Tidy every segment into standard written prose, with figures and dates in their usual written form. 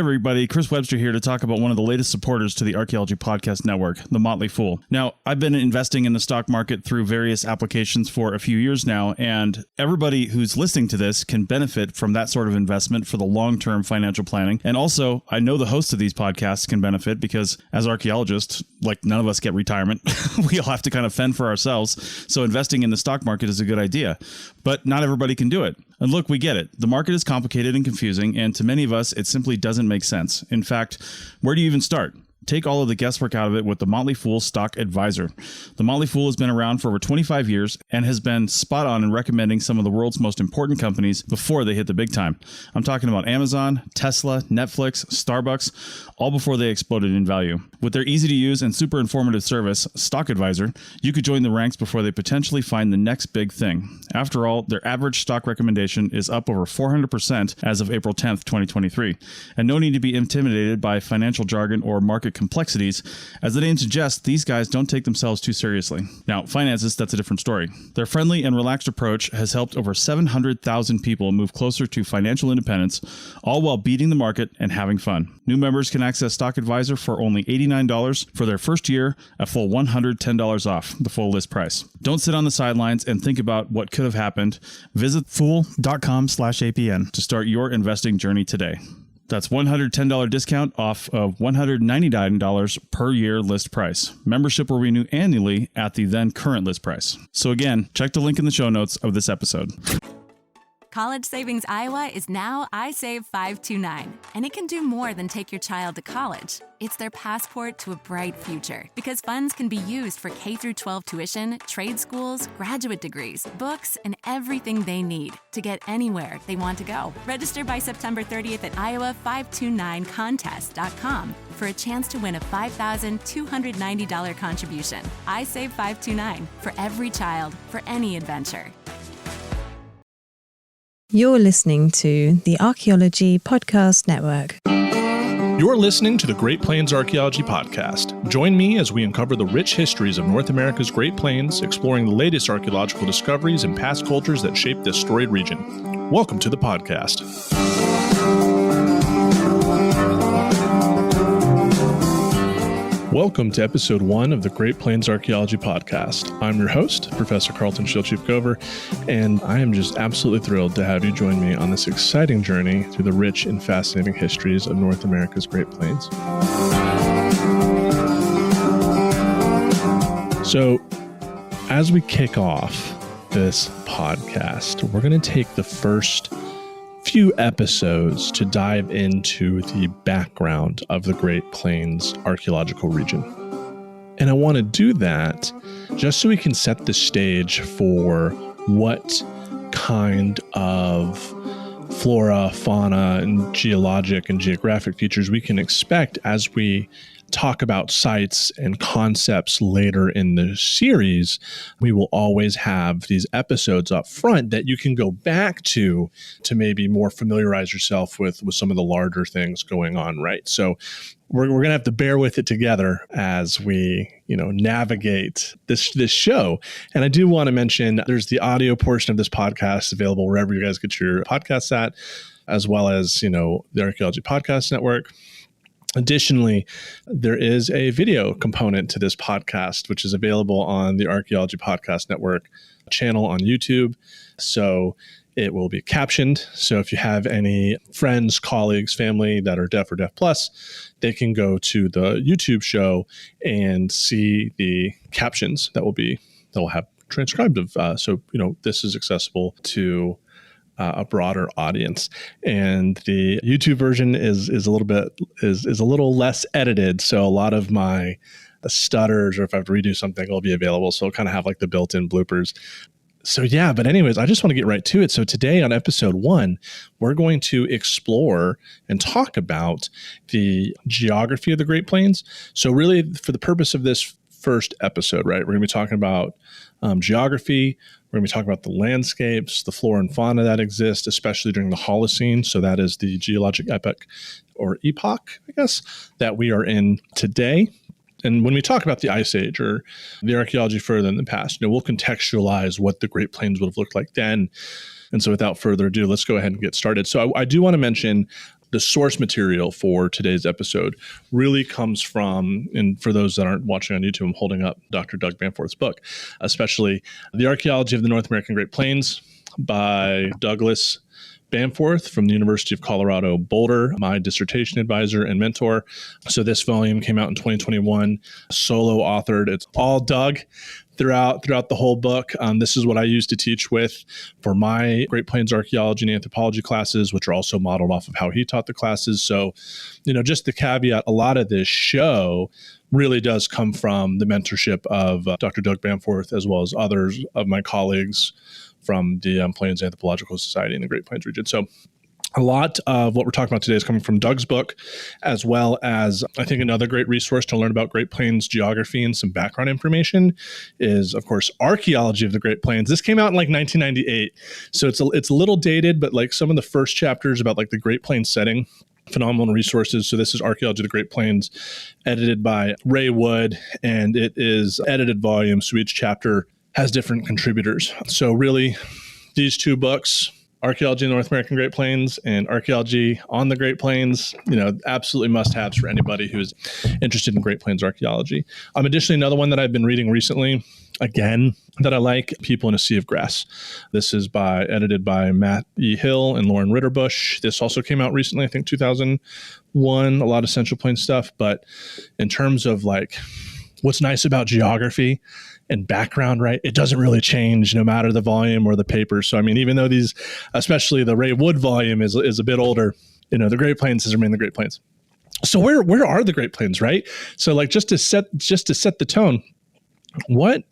Everybody, Chris Webster here to talk about one of the latest supporters to the Archaeology Podcast Network, The Motley Fool. Now, I've been investing in the stock market through various applications for a few years now, and everybody who's listening to this can benefit from that sort of investment for the long-term financial planning. And also, I know the hosts of these podcasts can benefit because as archaeologists, like none of us get retirement. We all have to kind of fend for ourselves. So investing in the stock market is a good idea, but not everybody can do it. And look, we get it. The market is complicated and confusing, and to many of us, it simply doesn't make sense. In fact, where do you even start? Take all of the guesswork out of it with the Motley Fool Stock Advisor. The Motley Fool has been around for over 25 years and has been spot on in recommending some of the world's most important companies before they hit the big time. I'm talking about Amazon, Tesla, Netflix, Starbucks, all before they exploded in value. With their easy to use and super informative service, Stock Advisor, you could join the ranks before they potentially find the next big thing. After all, their average stock recommendation is up over 400% as of April 10th, 2023. And no need to be intimidated by financial jargon or market complexities. As the name suggests, these guys don't take themselves too seriously. Now, finances, that's a different story. Their friendly and relaxed approach has helped over 700,000 people move closer to financial independence, all while beating the market and having fun. New members can access Stock Advisor for only $89 for their first year, a full $110 off the full list price. Don't sit on the sidelines and think about what could have happened. Visit fool.com/APN to start your investing journey today. That's $110 discount off of $199 per year list price. Membership will renew annually at the then current list price. So again, check the link in the show notes of this episode. College Savings Iowa is now iSave 529, and it can do more than take your child to college. It's their passport to a bright future, because funds can be used for K-12 tuition, trade schools, graduate degrees, books, and everything they need to get anywhere they want to go. Register by September 30th at iowa529contest.com for a chance to win a $5,290 contribution. iSave 529, for every child, for any adventure. You're listening to the Archaeology Podcast Network. You're listening to the Great Plains Archaeology Podcast. Join me as we uncover the rich histories of North America's Great Plains, exploring the latest archaeological discoveries and past cultures that shape this storied region. Welcome to the podcast. Welcome to episode 1 of the Great Plains Archaeology Podcast. I'm your host, Professor Carlton Shilchief-Gover, and I am just absolutely thrilled to have you join me on this exciting journey through the rich and fascinating histories of North America's Great Plains. So, as we kick off this podcast, we're going to take the first few episodes to dive into the background of the Great Plains archaeological region. And I want to do that just so we can set the stage for what kind of flora, fauna, and geologic and geographic features we can expect as we talk about sites and concepts later in the series. We will always have these episodes up front that you can go back to maybe more familiarize yourself with some of the larger things going on, right? So we're going to have to bear with it together as we, navigate this show. And I do want to mention there's the audio portion of this podcast available wherever you guys get your podcasts at, as well as, the Archaeology Podcast Network. Additionally, there is a video component to this podcast, which is available on the Archaeology Podcast Network channel on YouTube. So it will be captioned. So if you have any friends, colleagues, family that are deaf or deaf plus, they can go to the YouTube show and see the captions that will have transcribed of. So this is accessible to a broader audience, and the YouTube version is a little less edited. So a lot of my stutters, or if I have to redo something, will be available. So it'll kind of have like the built-in bloopers. So yeah, but anyways, I just want to get right to it. So today on episode 1, we're going to explore and talk about the geography of the Great Plains. So really, for the purpose of this first episode, right, we're going to be talking about geography. We're going to be talking about the landscapes, the flora and fauna that exist, especially during the Holocene. So that is the geologic epoch, I guess, that we are in today. And when we talk about the Ice Age or the archaeology further in the past, we'll contextualize what the Great Plains would have looked like then. And so without further ado, let's go ahead and get started. So I do want to mention, The source material for today's episode really comes from, and for those that aren't watching on YouTube, I'm holding up Dr. Doug Bamforth's book, especially The Archaeology of the North American Great Plains by Douglas Bamforth from the University of Colorado Boulder, my dissertation advisor and mentor. So this volume came out in 2021, solo authored. It's all Doug throughout the whole book. This is what I used to teach with for my Great Plains Archaeology and Anthropology classes, which are also modeled off of how he taught the classes. So, just the caveat, a lot of this show really does come from the mentorship of Dr. Doug Bamforth, as well as others of my colleagues from the Plains Anthropological Society in the Great Plains region. So a lot of what we're talking about today is coming from Doug's book, as well as I think another great resource to learn about Great Plains geography and some background information is, of course, Archaeology of the Great Plains. This came out in like 1998. So it's a little dated, but like some of the first chapters about like the Great Plains setting, phenomenal resources. So this is Archaeology of the Great Plains, edited by Ray Wood, and it is edited volume. So each chapter has different contributors. So really, these two books, Archaeology in the North American Great Plains and Archaeology on the Great Plains, absolutely must-haves for anybody who's interested in Great Plains archaeology. Additionally, another one that I've been reading recently, again, that I like, People in a Sea of Grass. This is edited by Matt E. Hill and Lauren Ritterbusch. This also came out recently, I think 2001, a lot of Central Plains stuff. But in terms of like what's nice about geography and background, right? It doesn't really change no matter the volume or the paper. So, even though these, especially the Ray Wood volume is a bit older, the Great Plains has remained the Great Plains. So where are the Great Plains, right? So like just to set the tone, what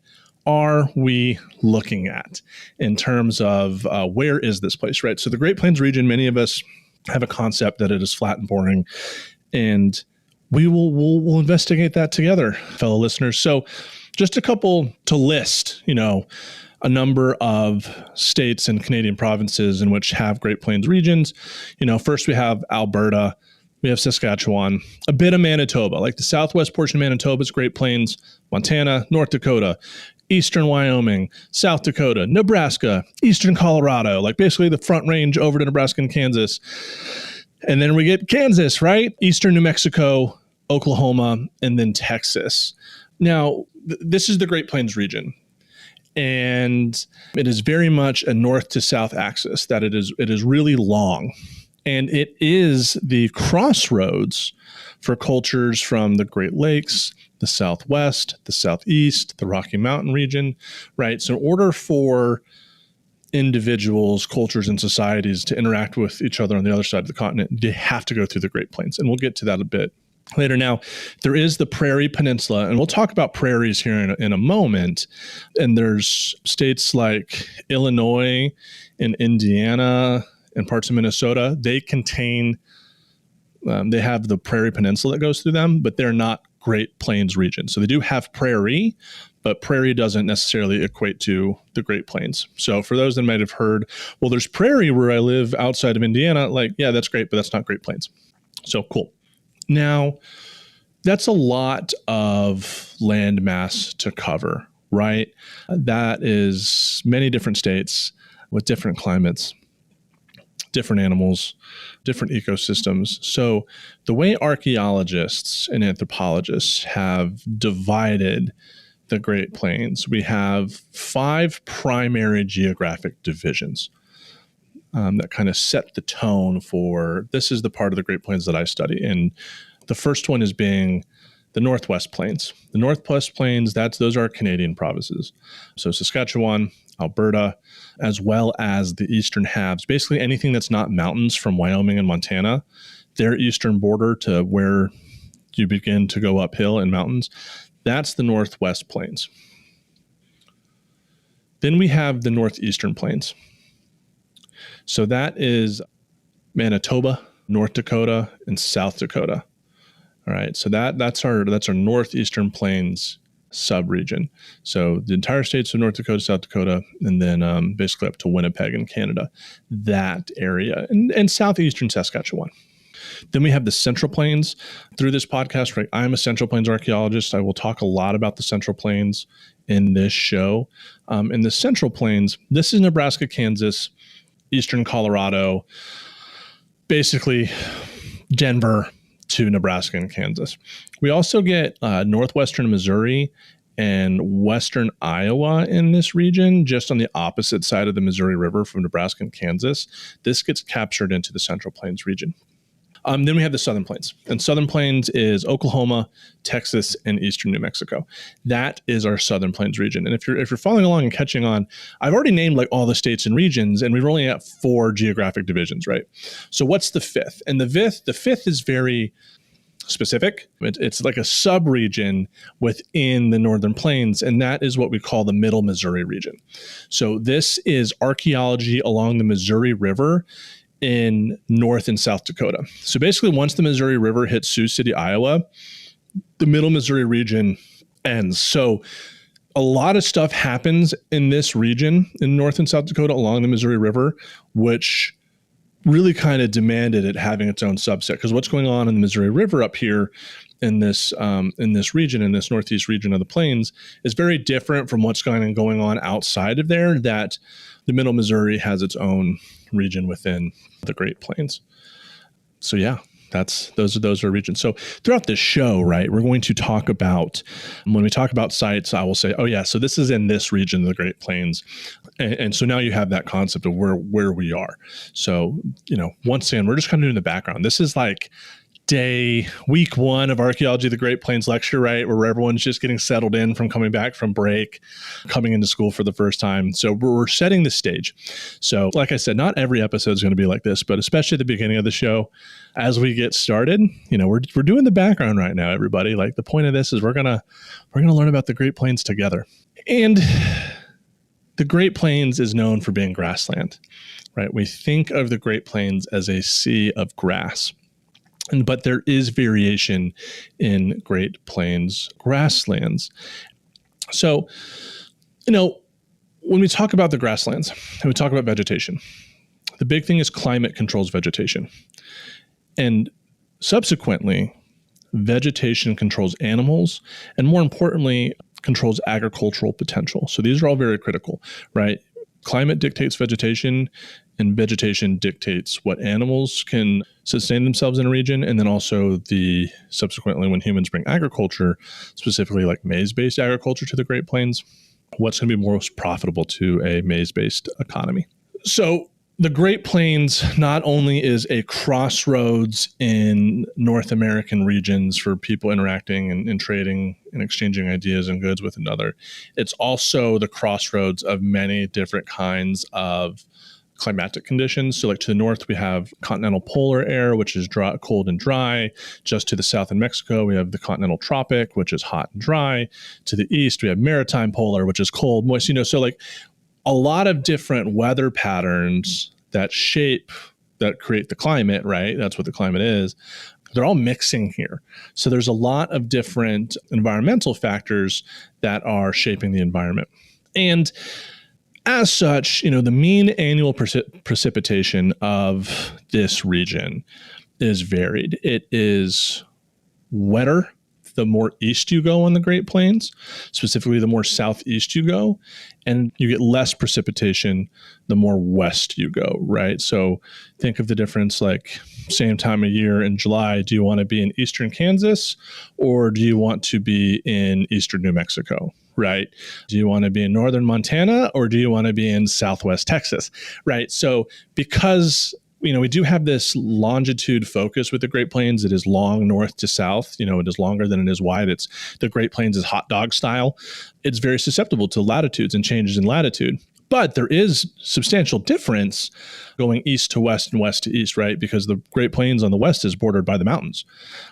are we looking at in terms of where is this place, right? So the Great Plains region, many of us have a concept that it is flat and boring, and we'll investigate that together, fellow listeners. So just a couple to list, a number of states and Canadian provinces in which have Great Plains regions. First we have Alberta, we have Saskatchewan, a bit of Manitoba, like the southwest portion of Manitoba is Great Plains, Montana, North Dakota, eastern Wyoming, South Dakota, Nebraska, eastern Colorado, like basically the Front Range over to Nebraska and Kansas. And then we get Kansas, right? Eastern New Mexico, Oklahoma, and then Texas. Now, this is the Great Plains region, and it is very much a north to south axis, that it is really long, and it is the crossroads for cultures from the Great Lakes, the Southwest, the Southeast, the Rocky Mountain region, right? So in order for individuals, cultures, and societies to interact with each other on the other side of the continent, they have to go through the Great Plains, and we'll get to that a bit later. Now, there is the Prairie Peninsula, and we'll talk about prairies here in a moment. And there's states like Illinois and Indiana and parts of Minnesota. They contain, they have the Prairie Peninsula that goes through them, but they're not Great Plains region. So they do have prairie, but prairie doesn't necessarily equate to the Great Plains. So for those that might have heard, well, there's prairie where I live outside of Indiana, like, yeah, that's great, but that's not Great Plains. So cool. Now, that's a lot of land mass to cover, right? That is many different states with different climates, different animals, different ecosystems. So the way archaeologists and anthropologists have divided the Great Plains, we have 5 primary geographic divisions that kind of set the tone for, this is the part of the Great Plains that I study. And the first one is being the Northwest Plains. The Northwest Plains, those are Canadian provinces. So Saskatchewan, Alberta, as well as the eastern halves, basically anything that's not mountains from Wyoming and Montana, their eastern border to where you begin to go uphill in mountains, that's the Northwest Plains. Then we have the Northeastern Plains. So that is Manitoba, North Dakota, and South Dakota. All right, so that's our Northeastern Plains subregion. So the entire states of North Dakota, South Dakota, and then basically up to Winnipeg in Canada, that area, and southeastern Saskatchewan. Then we have the Central Plains. Through this podcast, right, I'm a Central Plains archaeologist. I will talk a lot about the Central Plains in this show. In the Central Plains, this is Nebraska, Kansas, eastern Colorado, basically Denver to Nebraska and Kansas. We also get northwestern Missouri and western Iowa in this region, just on the opposite side of the Missouri River from Nebraska and Kansas. This gets captured into the Central Plains region. Then we have the Southern Plains, and Southern Plains is Oklahoma, Texas, and eastern New Mexico. That is our Southern Plains region. And if you're following along and catching on, I've already named like all the states and regions, and we've only got 4 geographic divisions, right? So what's the fifth? And the fifth is very specific. It's like a sub-region within the Northern Plains, and that is what we call the Middle Missouri region. So this is archaeology along the Missouri River in North and South Dakota. So basically, once the Missouri River hits Sioux City, Iowa, the Middle Missouri region ends. So a lot of stuff happens in this region in North and South Dakota along the Missouri River, which really kind of demanded it having its own subset. Because what's going on in the Missouri River up here in this region, in this northeast region of the plains, is very different from what's going on outside of there, that the Middle Missouri has its own region within the Great Plains. So yeah, those are regions. So throughout this show, right, we're going to talk about, when we talk about sites, I will say, oh yeah, so this is in this region of the Great Plains. And so now you have that concept of where we are. So, once again, we're just kind of doing the background. This is like week 1 of Archaeology of the Great Plains lecture, right? Where everyone's just getting settled in from coming back from break, coming into school for the first time. So we're setting the stage. So like I said, not every episode is going to be like this, but especially at the beginning of the show, as we get started, we're doing the background right now, everybody. Like the point of this is we're going to learn about the Great Plains together. And the Great Plains is known for being grassland, right? We think of the Great Plains as a sea of grass. But there is variation in Great Plains grasslands. So, when we talk about the grasslands and we talk about vegetation, the big thing is climate controls vegetation. And subsequently, vegetation controls animals, and more importantly, controls agricultural potential. So these are all very critical, right? Climate dictates vegetation, and vegetation dictates what animals can sustain themselves in a region. And then also subsequently, when humans bring agriculture, specifically like maize-based agriculture to the Great Plains, what's going to be most profitable to a maize-based economy. So the Great Plains not only is a crossroads in North American regions for people interacting and trading and exchanging ideas and goods with another, it's also the crossroads of many different kinds of climatic conditions. So like to the north, we have continental polar air, which is dry, cold and dry. Just to the south in Mexico, we have the continental tropic, which is hot and dry. To the east, we have maritime polar, which is cold, moist. So like a lot of different weather patterns that create the climate, right? That's what the climate is. They're all mixing here. So there's a lot of different environmental factors that are shaping the environment. And as such, the mean annual precipitation of this region is varied. It is wetter the more east you go on the Great Plains, specifically the more southeast you go, and you get less precipitation the more west you go, right? So think of the difference, like same time of year in July, do you want to be in eastern Kansas or do you want to be in eastern New Mexico? Right? Do you want to be in northern Montana or do you want to be in southwest Texas? Right? So because, we do have this longitude focus with the Great Plains, it is long north to south, it is longer than it is wide. The Great Plains is hot dog style. It's very susceptible to latitudes and changes in latitude. But there is substantial difference going east to west and west to east, right? Because the Great Plains on the west is bordered by the mountains.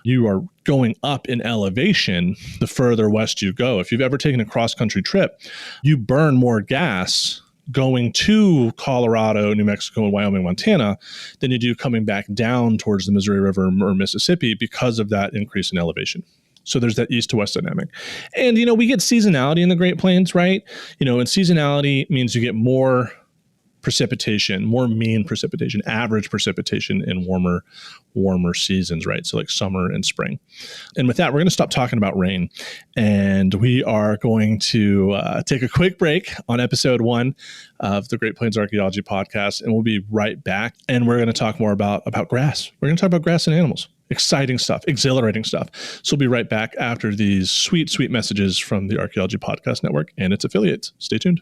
You are going up in elevation the further west you go. If you've ever taken a cross-country trip, you burn more gas going to Colorado, New Mexico, and Wyoming, Montana than you do coming back down towards the Missouri River or Mississippi because of that increase in elevation. So there's that east to west dynamic. And, we get seasonality in the Great Plains, right? And seasonality means you get more precipitation, more mean precipitation, average precipitation in warmer seasons, right? So like summer and spring. And with that, we're going to stop talking about rain, and we are going to take a quick break on episode 1 of the Great Plains Archaeology Podcast, and we'll be right back. And we're going to talk more about grass. We're going to talk about grass and animals. Exciting stuff, exhilarating stuff. So we'll be right back after these sweet, sweet messages from the Archaeology Podcast Network and its affiliates. Stay tuned.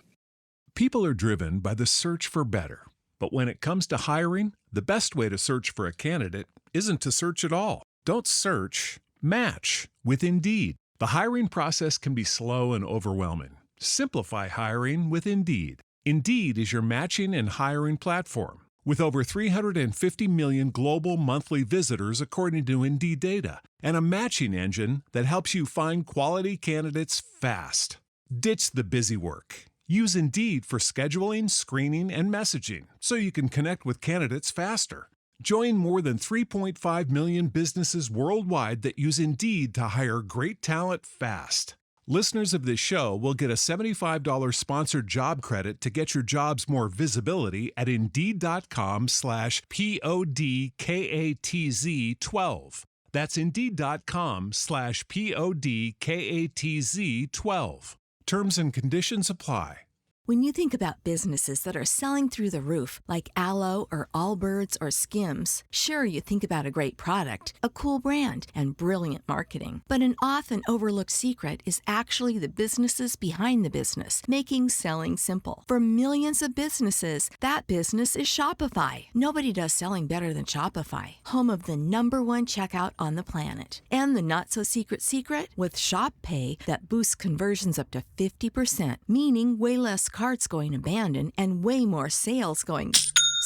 People are driven by the search for better. But when it comes to hiring, the best way to search for a candidate isn't to search at all. Don't search, match with Indeed. The hiring process can be slow and overwhelming. Simplify hiring with Indeed. Indeed is your matching and hiring platform. With over 350 million global monthly visitors according to Indeed data, and a matching engine that helps you find quality candidates fast. Ditch the busy work. Use Indeed for scheduling, screening, and messaging so you can connect with candidates faster. Join more than 3.5 million businesses worldwide that use Indeed to hire great talent fast. Listeners of this show will get a $75 sponsored job credit to get your jobs more visibility at Indeed.com/PODKATZ12. That's Indeed.com/PODKATZ12. Terms and conditions apply. When you think about businesses that are selling through the roof, like Aloe or Allbirds or Skims, sure, you think about a great product, a cool brand, and brilliant marketing. But an often overlooked secret is actually the businesses behind the business, making selling simple. For millions of businesses, that business is Shopify. Nobody does selling better than Shopify, home of the #1 checkout on the planet. And the not-so-secret secret? With Shop Pay, that boosts conversions up to 50%, meaning way less carts going abandoned and way more sales going.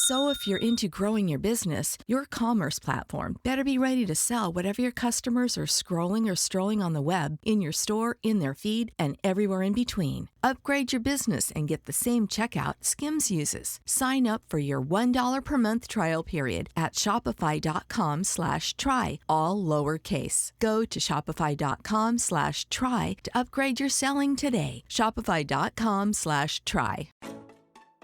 So if you're into growing your business, your commerce platform better be ready to sell whatever your customers are scrolling or strolling on the web, in your store, in their feed, and everywhere in between. Upgrade your business and get the same checkout Skims uses. Sign up for your $1 per month trial period at shopify.com/try, all lowercase. Go to shopify.com/try to upgrade your selling today. Shopify.com/try.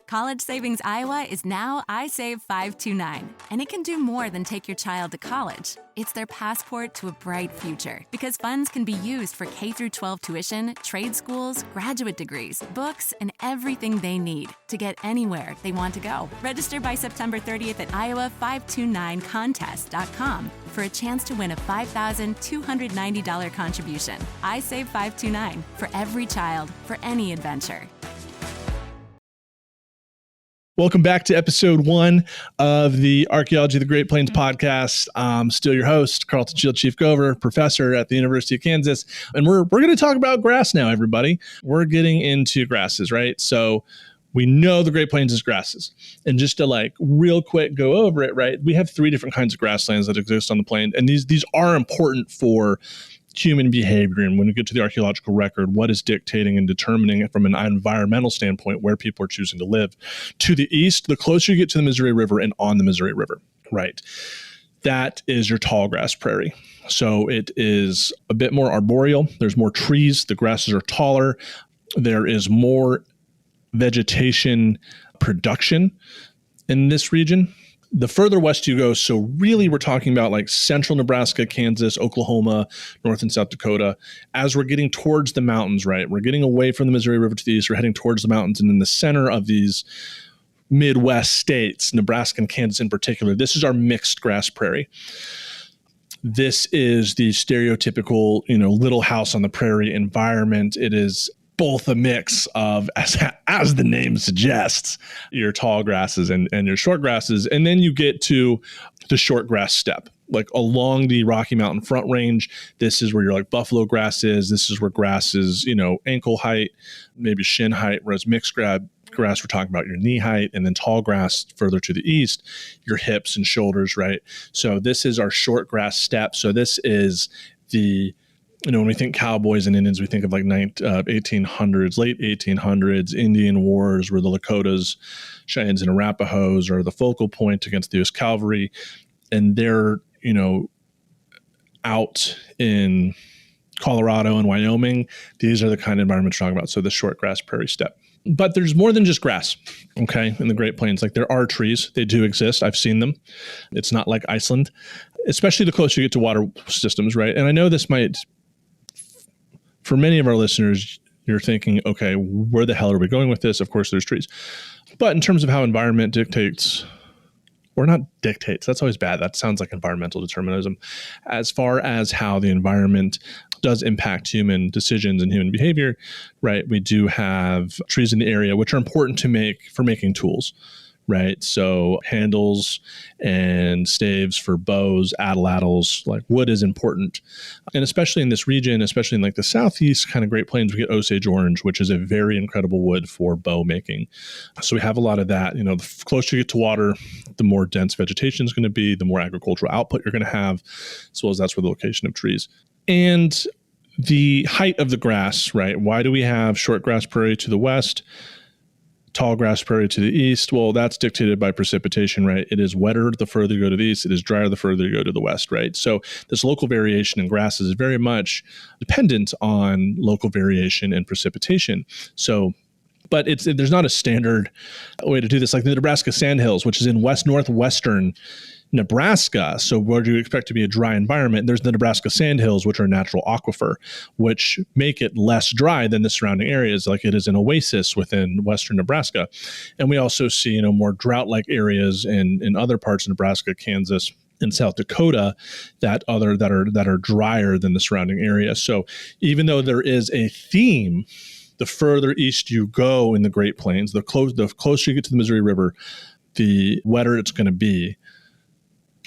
College Savings Iowa is now iSave 529, and it can do more than take your child to college. It's their passport to a bright future, because funds can be used for K-12 tuition, trade schools, graduate degrees, books, and everything they need to get anywhere they want to go. Register by September 30th at iowa529contest.com for a chance to win a $5,290 contribution. iSave 529, for every child, for any adventure. Welcome back to episode 1 of the Archaeology of the Great Plains podcast. I'm still your host, Carlton Shield Chief Gover, professor at the University of Kansas. And we're going to talk about grass now, everybody. We're getting into grasses, right? So we know the Great Plains is grasses. And just to real quick go over it, right? We have 3 different kinds of grasslands that exist on the plain. And these are important for human behavior. And when we get to the archaeological record, what is dictating and determining from an environmental standpoint where people are choosing to live. To the east, the closer you get to the Missouri River and on the Missouri River, right? That is your tall grass prairie. So it is a bit more arboreal. There's more trees. The grasses are taller. There is more vegetation production in this region. The further west you go, so really we're talking about central Nebraska, Kansas, Oklahoma, North and South Dakota. As we're getting towards the mountains, right? We're getting away from the Missouri River to the east. We're heading towards the mountains. And in the center of these Midwest states, Nebraska and Kansas in particular, this is our mixed grass prairie. This is the stereotypical, little house on the prairie environment. It is both a mix of, as the name suggests, your tall grasses and your short grasses. And then you get to the short grass steppe, along the Rocky Mountain Front Range. This is where your buffalo grass is. This is where grass is, ankle height, maybe shin height, whereas mixed grass, we're talking about your knee height, and then tall grass further to the east, your hips and shoulders, right? So this is our short grass steppe. So this is the when we think cowboys and Indians, we think of 1800s, late 1800s, Indian wars where the Lakotas, Cheyennes, and Arapahoes are the focal point against the U.S. cavalry. And they're, out in Colorado and Wyoming. These are the kind of environments we're talking about. So the short grass prairie steppe. But there's more than just grass, okay, in the Great Plains. Like there are trees. They do exist. I've seen them. It's not like Iceland, especially the closer you get to water systems, right? And I know this might, for many of our listeners, you're thinking, okay, where the hell are we going with this? Of course, there's trees. But in terms of how environment dictates, or not dictates, that's always bad. That sounds like environmental determinism. As far as how the environment does impact human decisions and human behavior, right? We do have trees in the area, which are important for making tools, right? So handles and staves for bows, atlatls, like wood is important. And especially in this region, especially in like the southeast kind of Great Plains, we get Osage orange, which is a very incredible wood for bow making. So we have a lot of that. The closer you get to water, the more dense vegetation is going to be, the more agricultural output you're going to have, as well as that's where the location of trees. And the height of the grass, right? Why do we have short grass prairie to the west, tall grass prairie to the east? Well, that's dictated by precipitation, right? It is wetter the further you go to the east. It is drier the further you go to the west, right? So this local variation in grasses is very much dependent on local variation in precipitation. So, but there's not a standard way to do this. Like the Nebraska Sandhills, which is in northwestern Nebraska. So where do you expect to be a dry environment? There's the Nebraska Sandhills, which are natural aquifer, which make it less dry than the surrounding areas. Like it is an oasis within western Nebraska. And we also see, more drought-like areas in other parts of Nebraska, Kansas, and South Dakota that are drier than the surrounding area. So even though there is a theme, the further east you go in the Great Plains, the closer you get to the Missouri River, the wetter it's going to be.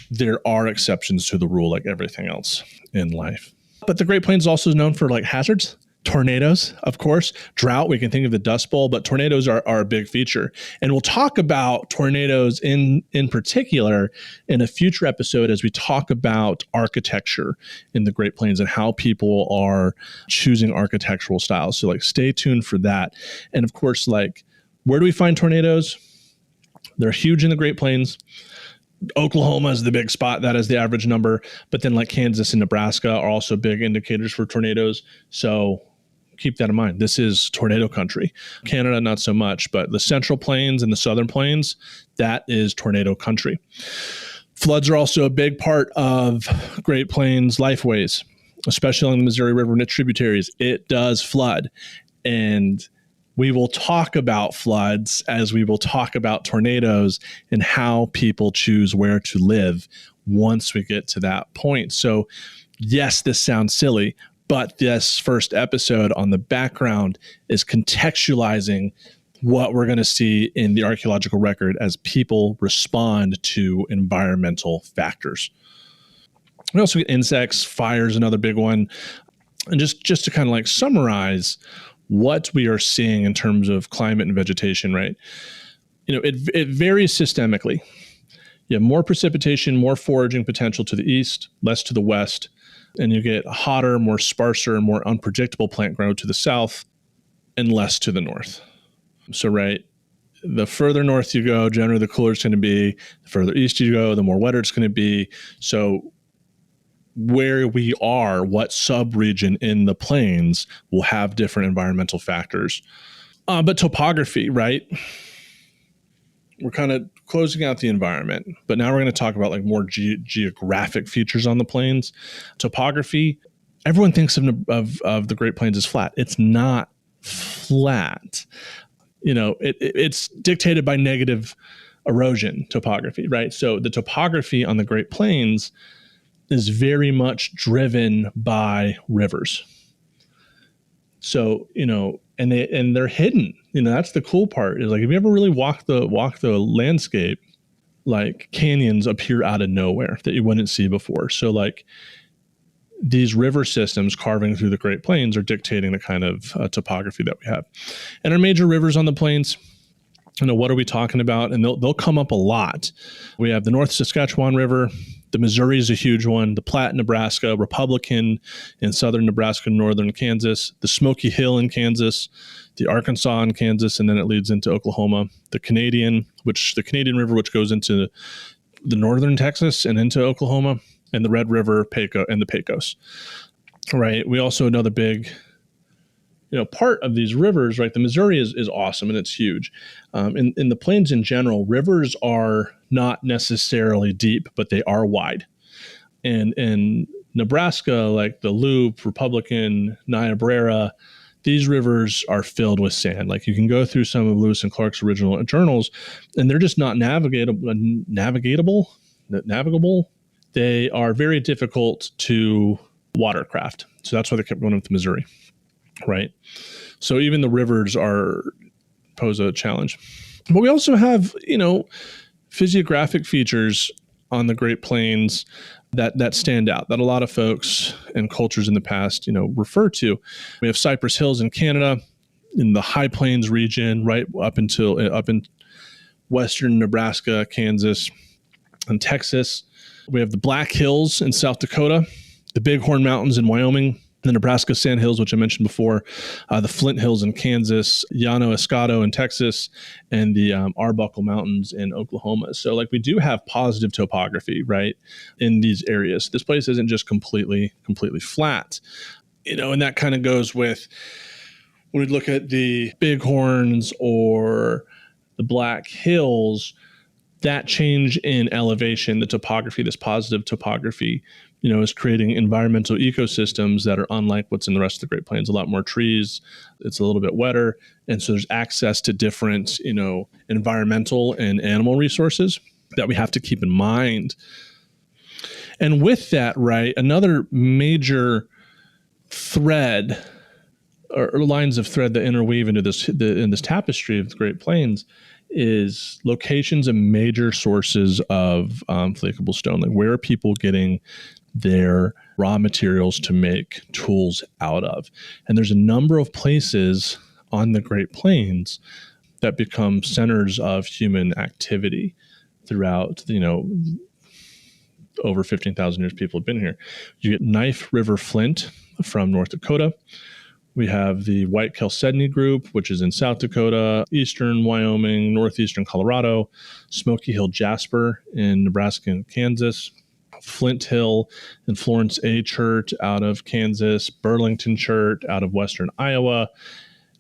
There are exceptions to the rule like everything else in life. But the Great Plains is also known for like hazards, tornadoes, of course, drought. We can think of the Dust Bowl, but tornadoes are a big feature. And we'll talk about tornadoes in particular in a future episode as we talk about architecture in the Great Plains and how people are choosing architectural styles. So like stay tuned for that. And of course, like where do we find tornadoes? They're huge in the Great Plains. Oklahoma is the big spot. That is the average number. But then like Kansas and Nebraska are also big indicators for tornadoes. So keep that in mind. This is tornado country. Canada, not so much, but the Central Plains and the Southern Plains, that is tornado country. Floods are also a big part of Great Plains lifeways, especially along the Missouri River and its tributaries. It does flood. And we will talk about floods as we will talk about tornadoes and how people choose where to live once we get to that point. So yes, this sounds silly, but this first episode on the background is contextualizing what we're going to see in the archaeological record as people respond to environmental factors. We also get insects, fire is another big one. And just to kind of like summarize what we are seeing in terms of climate and vegetation, right? It varies systemically. You have more precipitation, more foraging potential to the east, less to the west, and you get hotter, more sparser, more unpredictable plant growth to the south, and less to the north. So, right, the further north you go, generally the cooler it's going to be. The further east you go, the more wetter it's going to be. So where we are, what sub-region in the plains will have different environmental factors. But topography, right? We're kind of closing out the environment, but now we're going to talk about like more geographic features on the plains. Topography, everyone thinks of the Great Plains as flat. It's not flat. It's dictated by negative erosion topography, right? So the topography on the Great Plains is very much driven by rivers. So, and they're hidden. That's the cool part is like, if you ever really walk the landscape, like canyons appear out of nowhere that you wouldn't see before. So like these river systems carving through the Great Plains are dictating the kind of topography that we have. And our major rivers on the plains, what are we talking about? And they'll come up a lot. We have the North Saskatchewan River. The Missouri is a huge one. The Platte, Nebraska, Republican in southern Nebraska, northern Kansas, the Smoky Hill in Kansas, the Arkansas in Kansas, and then it leads into Oklahoma. The Canadian River, which goes into the northern Texas and into Oklahoma, and the Red River, and the Pecos. Right. We also know the big part of these rivers, right? The Missouri is awesome and it's huge. In the plains in general, rivers are not necessarily deep, but they are wide. And in Nebraska, like the Loup, Republican, Niobrara, these rivers are filled with sand. Like you can go through some of Lewis and Clark's original journals, and they're just not navigable. They are very difficult to watercraft. So that's why they kept going with the Missouri, right? So even the rivers pose a challenge. But we also have, physiographic features on the Great Plains that stand out, that a lot of folks and cultures in the past, refer to. We have Cypress Hills in Canada, in the High Plains region, right up in western Nebraska, Kansas, and Texas. We have the Black Hills in South Dakota, the Bighorn Mountains in Wyoming, the Nebraska Sand Hills, which I mentioned before, the Flint Hills in Kansas, Llano Estacado in Texas, and the Arbuckle Mountains in Oklahoma. So we do have positive topography, right, in these areas. This place isn't just completely flat, and that kind of goes with when we look at the Bighorns or the Black Hills, that change in elevation, the topography, this positive topography, is creating environmental ecosystems that are unlike what's in the rest of the Great Plains. A lot more trees, it's a little bit wetter, and so there's access to different, environmental and animal resources that we have to keep in mind. And with that, right, another major thread or lines of thread that interweave into this tapestry of the Great Plains is locations and major sources of flakable stone. Like, where are people getting their raw materials to make tools out of? And there's a number of places on the Great Plains that become centers of human activity throughout, over 15,000 years people have been here. You get Knife River Flint from North Dakota. We have the White Chalcedony group, which is in South Dakota, eastern Wyoming, northeastern Colorado, Smoky Hill Jasper in Nebraska and Kansas, Flint Hill and Florence A. Chert out of Kansas, Burlington Chert out of western Iowa,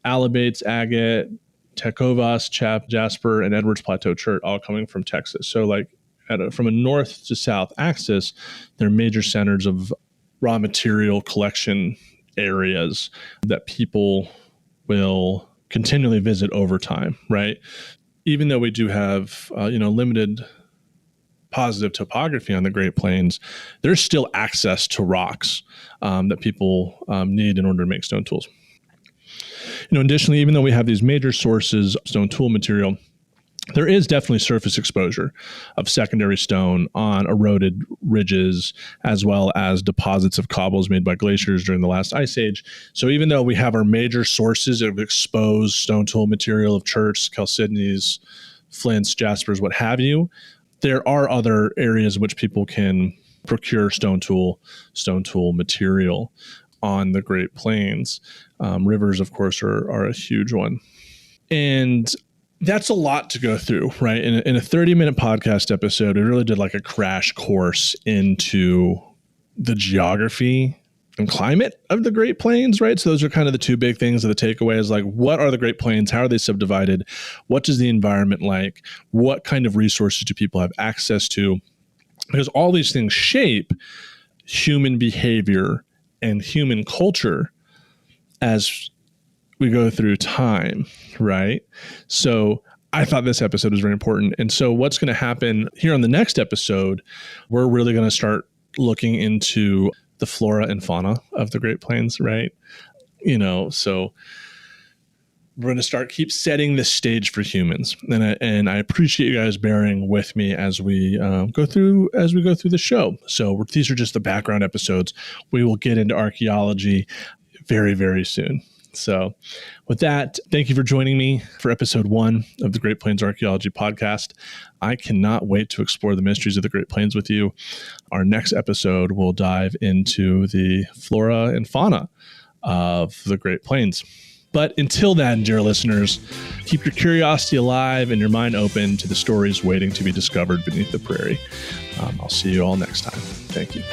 Alabates, Agate, Tecovas, Jasper, and Edwards Plateau Chert, all coming from Texas. So from a north to south axis, they're major centers of raw material collection areas that people will continually visit over time, right? Even though we do have, limited positive topography on the Great Plains, there's still access to rocks that people need in order to make stone tools. Additionally, even though we have these major sources of stone tool material, there is definitely surface exposure of secondary stone on eroded ridges, as well as deposits of cobbles made by glaciers during the last ice age. So even though we have our major sources of exposed stone tool material of cherts, chalcedonies, flints, jaspers, what have you, there are other areas in which people can procure stone tool material on the Great Plains. Rivers, of course, are a huge one. And that's a lot to go through, right? In a 30-minute podcast episode, we really did a crash course into the geography and climate of the Great Plains, right? So those are kind of the two big things of the takeaway is what are the Great Plains? How are they subdivided? What is the environment like? What kind of resources do people have access to? Because all these things shape human behavior and human culture as we go through time, right? So I thought this episode was very important. And so what's going to happen here on the next episode, we're really going to start looking into the flora and fauna of the Great Plains, right? So we're going to keep setting the stage for humans. And I appreciate you guys bearing with me as we go through the show. So these are just the background episodes. We will get into archaeology very, very soon. So with that, thank you for joining me for episode 1 of the Great Plains Archaeology Podcast. I cannot wait to explore the mysteries of the Great Plains with you. Our next episode will dive into the flora and fauna of the Great Plains. But until then, dear listeners, keep your curiosity alive and your mind open to the stories waiting to be discovered beneath the prairie. I'll see you all next time. Thank you.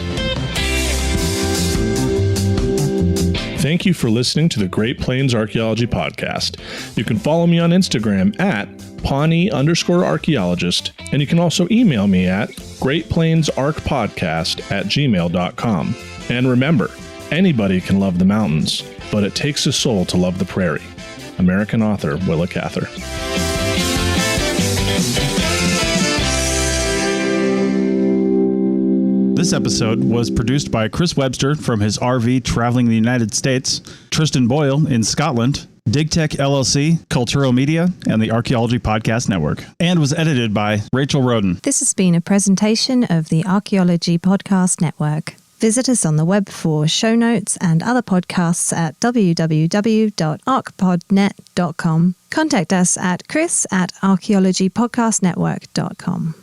Thank you for listening to the Great Plains Archaeology Podcast. You can follow me on Instagram at Pawnee_archaeologist, and you can also email me at greatplainsarchpodcast@gmail.com. And remember, anybody can love the mountains, but it takes a soul to love the prairie. American author Willa Cather. This episode was produced by Chris Webster from his RV traveling the United States, Tristan Boyle in Scotland, DigTech LLC, Culturo Media, and the Archaeology Podcast Network, and was edited by Rachel Roden. This has been a presentation of the Archaeology Podcast Network. Visit us on the web for show notes and other podcasts at www.archpodnet.com. Contact us at chris@archaeologypodcastnetwork.com.